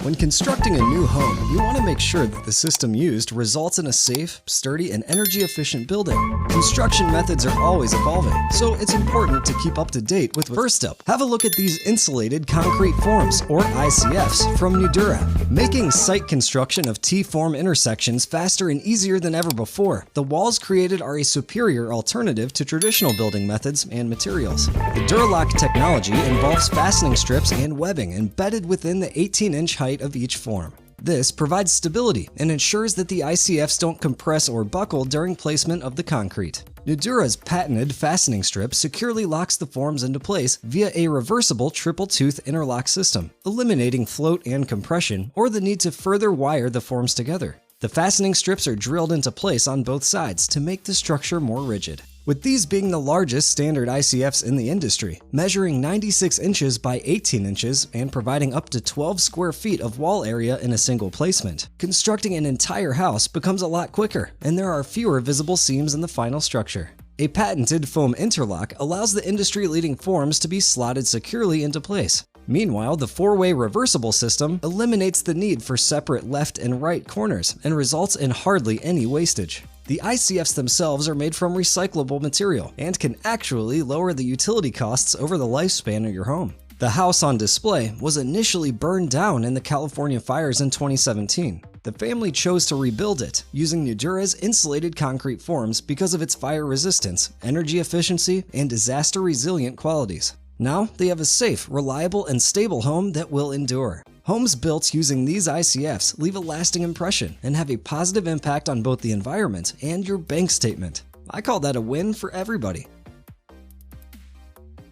When constructing a new home, you want to make sure that the system used results in a safe, sturdy, and energy-efficient building. Construction methods are always evolving, so it's important to keep up to date with. First up, have a look at these insulated concrete forms, or ICFs, from Nudura. Making site construction of T-form intersections faster and easier than ever before, the walls created are a superior alternative to traditional building methods and materials. The Duralock technology involves fastening strips and webbing embedded within the 18-inch height of each form. This provides stability and ensures that the ICFs don't compress or buckle during placement of the concrete. Nudura's patented fastening strip securely locks the forms into place via a reversible triple-tooth interlock system, eliminating float and compression or the need to further wire the forms together. The fastening strips are drilled into place on both sides to make the structure more rigid. With these being the largest standard ICFs in the industry, measuring 96 inches by 18 inches and providing up to 12 square feet of wall area in a single placement, constructing an entire house becomes a lot quicker, and there are fewer visible seams in the final structure. A patented foam interlock allows the industry-leading forms to be slotted securely into place. Meanwhile, the four-way reversible system eliminates the need for separate left and right corners and results in hardly any wastage. The ICFs themselves are made from recyclable material and can actually lower the utility costs over the lifespan of your home. The house on display was initially burned down in the California fires in 2017. The family chose to rebuild it using Nudura's insulated concrete forms because of its fire resistance, energy efficiency, and disaster-resilient qualities. Now they have a safe, reliable, and stable home that will endure. Homes built using these ICFs leave a lasting impression and have a positive impact on both the environment and your bank statement. I call that a win for everybody.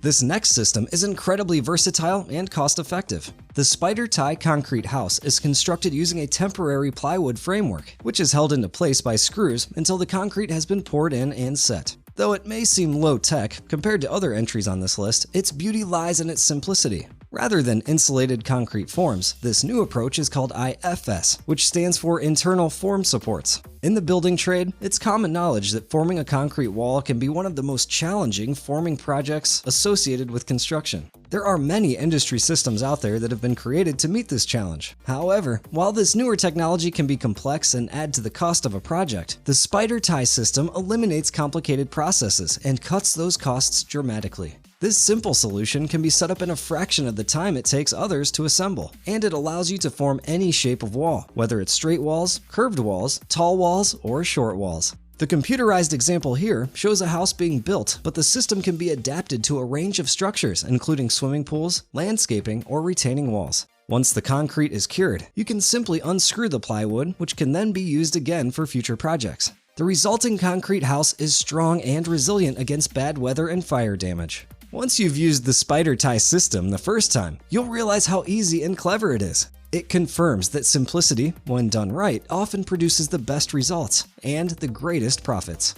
This next system is incredibly versatile and cost-effective. The Spider Tie concrete house is constructed using a temporary plywood framework, which is held into place by screws until the concrete has been poured in and set. Though it may seem low-tech compared to other entries on this list, its beauty lies in its simplicity. Rather than insulated concrete forms, this new approach is called IFS, which stands for Internal Form Supports. In the building trade, it's common knowledge that forming a concrete wall can be one of the most challenging forming projects associated with construction. There are many industry systems out there that have been created to meet this challenge. However, while this newer technology can be complex and add to the cost of a project, the Spider Tie system eliminates complicated processes and cuts those costs dramatically. This simple solution can be set up in a fraction of the time it takes others to assemble, and it allows you to form any shape of wall, whether it's straight walls, curved walls, tall walls, or short walls. The computerized example here shows a house being built, but the system can be adapted to a range of structures, including swimming pools, landscaping, or retaining walls. Once the concrete is cured, you can simply unscrew the plywood, which can then be used again for future projects. The resulting concrete house is strong and resilient against bad weather and fire damage. Once you've used the Spider Tie system the first time, you'll realize how easy and clever it is. It confirms that simplicity, when done right, often produces the best results and the greatest profits.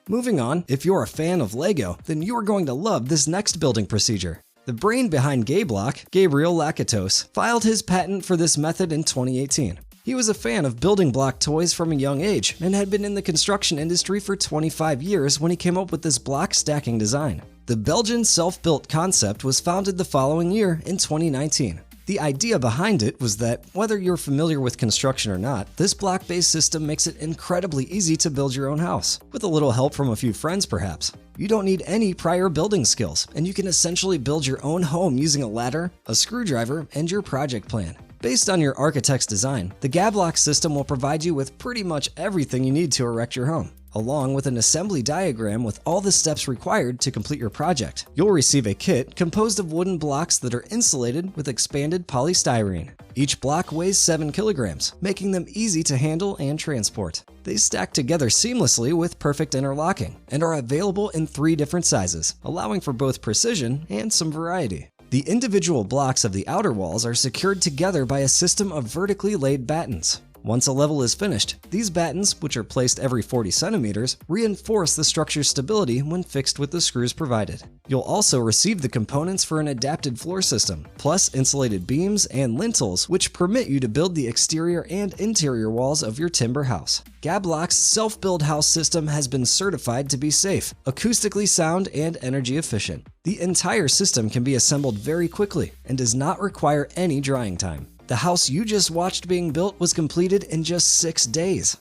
Moving on, if you're a fan of Lego, then you are going to love this next building procedure. The brain behind Gaeblock, Gabriel Lakatos, filed his patent for this method in 2018. He was a fan of building block toys from a young age and had been in the construction industry for 25 years when he came up with this block stacking design. The Belgian self-built concept was founded the following year in 2019. The idea behind it was that, whether you're familiar with construction or not, this block-based system makes it incredibly easy to build your own house, with a little help from a few friends perhaps. You don't need any prior building skills, and you can essentially build your own home using a ladder, a screwdriver, and your project plan. Based on your architect's design, the Gaeblock system will provide you with pretty much everything you need to erect your home, along with an assembly diagram with all the steps required to complete your project. You'll receive a kit composed of wooden blocks that are insulated with expanded polystyrene. Each block weighs 7 kilograms, making them easy to handle and transport. They stack together seamlessly with perfect interlocking and are available in 3 different sizes, allowing for both precision and some variety. The individual blocks of the outer walls are secured together by a system of vertically laid battens. Once a level is finished, these battens, which are placed every 40 centimeters, reinforce the structure's stability when fixed with the screws provided. You'll also receive the components for an adapted floor system, plus insulated beams and lintels, which permit you to build the exterior and interior walls of your timber house. Gaeblock's self-build house system has been certified to be safe, acoustically sound, and energy efficient. The entire system can be assembled very quickly and does not require any drying time. The house you just watched being built was completed in just 6 days.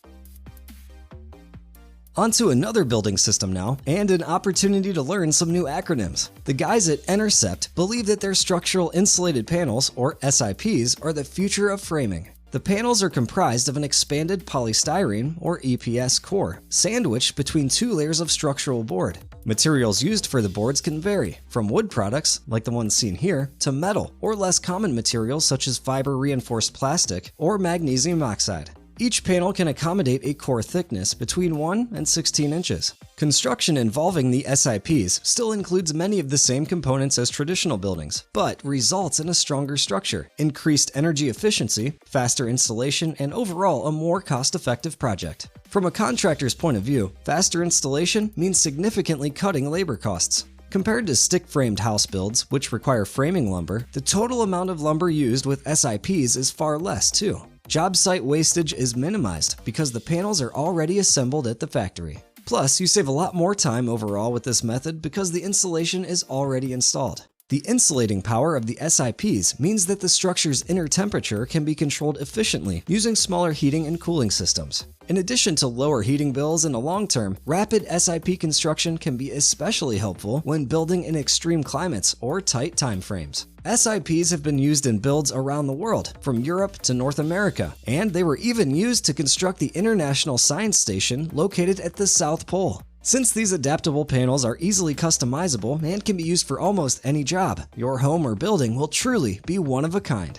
Onto another building system now, and an opportunity to learn some new acronyms. The guys at Enercept believe that their structural insulated panels, or SIPs, are the future of framing. The panels are comprised of an expanded polystyrene, or EPS, core, sandwiched between 2 layers of structural board. Materials used for the boards can vary, from wood products, like the ones seen here, to metal, or less common materials such as fiber-reinforced plastic or magnesium oxide. Each panel can accommodate a core thickness between 1 and 16 inches. Construction involving the SIPs still includes many of the same components as traditional buildings, but results in a stronger structure, increased energy efficiency, faster installation, and overall a more cost-effective project. From a contractor's point of view, faster installation means significantly cutting labor costs. Compared to stick-framed house builds, which require framing lumber, the total amount of lumber used with SIPs is far less too. Job site wastage is minimized because the panels are already assembled at the factory. Plus, you save a lot more time overall with this method because the insulation is already installed. The insulating power of the SIPs means that the structure's inner temperature can be controlled efficiently using smaller heating and cooling systems. In addition to lower heating bills in the long term, rapid SIP construction can be especially helpful when building in extreme climates or tight time frames. SIPs have been used in builds around the world, from Europe to North America, and they were even used to construct the International Science Station located at the South Pole. Since these adaptable panels are easily customizable and can be used for almost any job, your home or building will truly be one of a kind.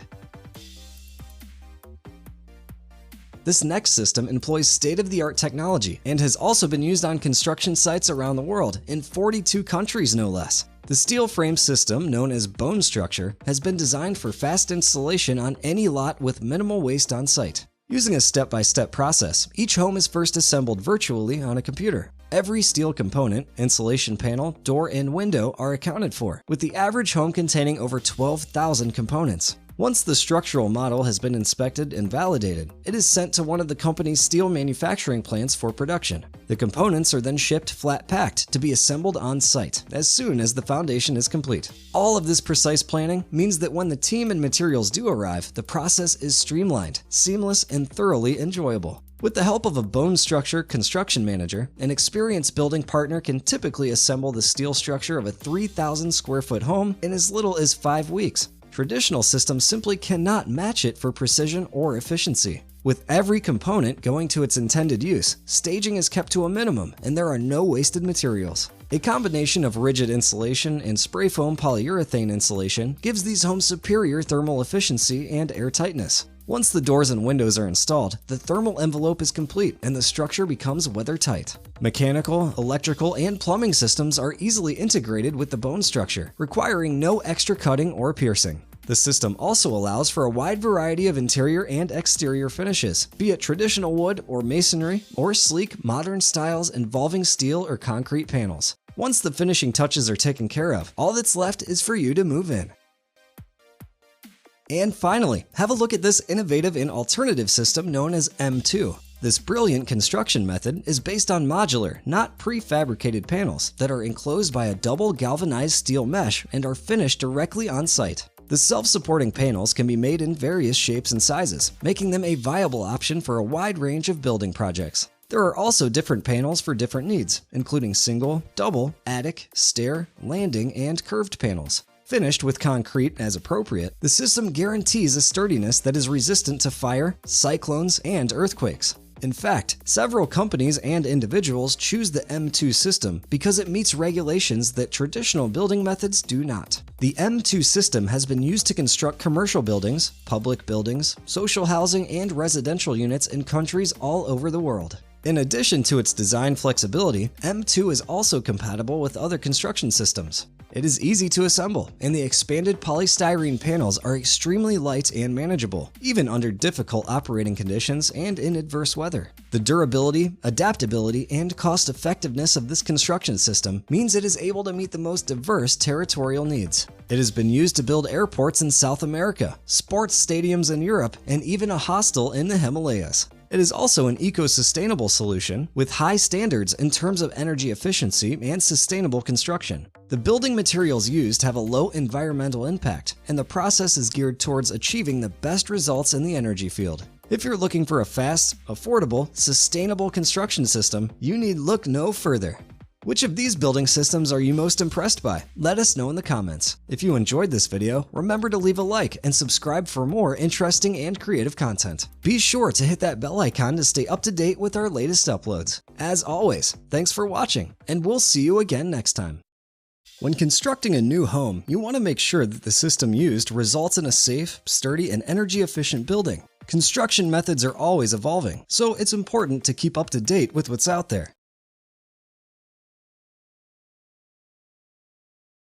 This next system employs state-of-the-art technology and has also been used on construction sites around the world, in 42 countries no less. The steel frame system, known as bone structure, has been designed for fast installation on any lot with minimal waste on site. Using a step-by-step process, each home is first assembled virtually on a computer. Every steel component, insulation panel, door, and window are accounted for, with the average home containing over 12,000 components. Once the structural model has been inspected and validated, it is sent to one of the company's steel manufacturing plants for production. The components are then shipped flat-packed to be assembled on site as soon as the foundation is complete. All of this precise planning means that when the team and materials do arrive, the process is streamlined, seamless, and thoroughly enjoyable. With the help of a bone structure construction manager, an experienced building partner can typically assemble the steel structure of a 3,000 square foot home in as little as 5 weeks. Traditional systems simply cannot match it for precision or efficiency. With every component going to its intended use, staging is kept to a minimum and there are no wasted materials. A combination of rigid insulation and spray foam polyurethane insulation gives these homes superior thermal efficiency and airtightness. Once the doors and windows are installed, the thermal envelope is complete and the structure becomes weather-tight. Mechanical, electrical, and plumbing systems are easily integrated with the bone structure, requiring no extra cutting or piercing. The system also allows for a wide variety of interior and exterior finishes, be it traditional wood or masonry, or sleek, modern styles involving steel or concrete panels. Once the finishing touches are taken care of, all that's left is for you to move in. And finally, have a look at this innovative and alternative system known as M2. This brilliant construction method is based on modular, not prefabricated panels that are enclosed by a double galvanized steel mesh and are finished directly on site. The self-supporting panels can be made in various shapes and sizes, making them a viable option for a wide range of building projects. There are also different panels for different needs, including single, double, attic, stair, landing, and curved panels. Finished with concrete as appropriate, the system guarantees a sturdiness that is resistant to fire, cyclones, and earthquakes. In fact, several companies and individuals choose the M2 system because it meets regulations that traditional building methods do not. The M2 system has been used to construct commercial buildings, public buildings, social housing, and residential units in countries all over the world. In addition to its design flexibility, M2 is also compatible with other construction systems. It is easy to assemble, and the expanded polystyrene panels are extremely light and manageable, even under difficult operating conditions and in adverse weather. The durability, adaptability, and cost-effectiveness of this construction system means it is able to meet the most diverse territorial needs. It has been used to build airports in South America, sports stadiums in Europe, and even a hostel in the Himalayas. It is also an eco-sustainable solution with high standards in terms of energy efficiency and sustainable construction. The building materials used have a low environmental impact, and the process is geared towards achieving the best results in the energy field. If you're looking for a fast, affordable, sustainable construction system, you need look no further. Which of these building systems are you most impressed by? Let us know in the comments. If you enjoyed this video, remember to leave a like and subscribe for more interesting and creative content. Be sure to hit that bell icon to stay up to date with our latest uploads. As always, thanks for watching, and we'll see you again next time. When constructing a new home, you want to make sure that the system used results in a safe, sturdy, and energy-efficient building. Construction methods are always evolving, so it's important to keep up to date with what's out there.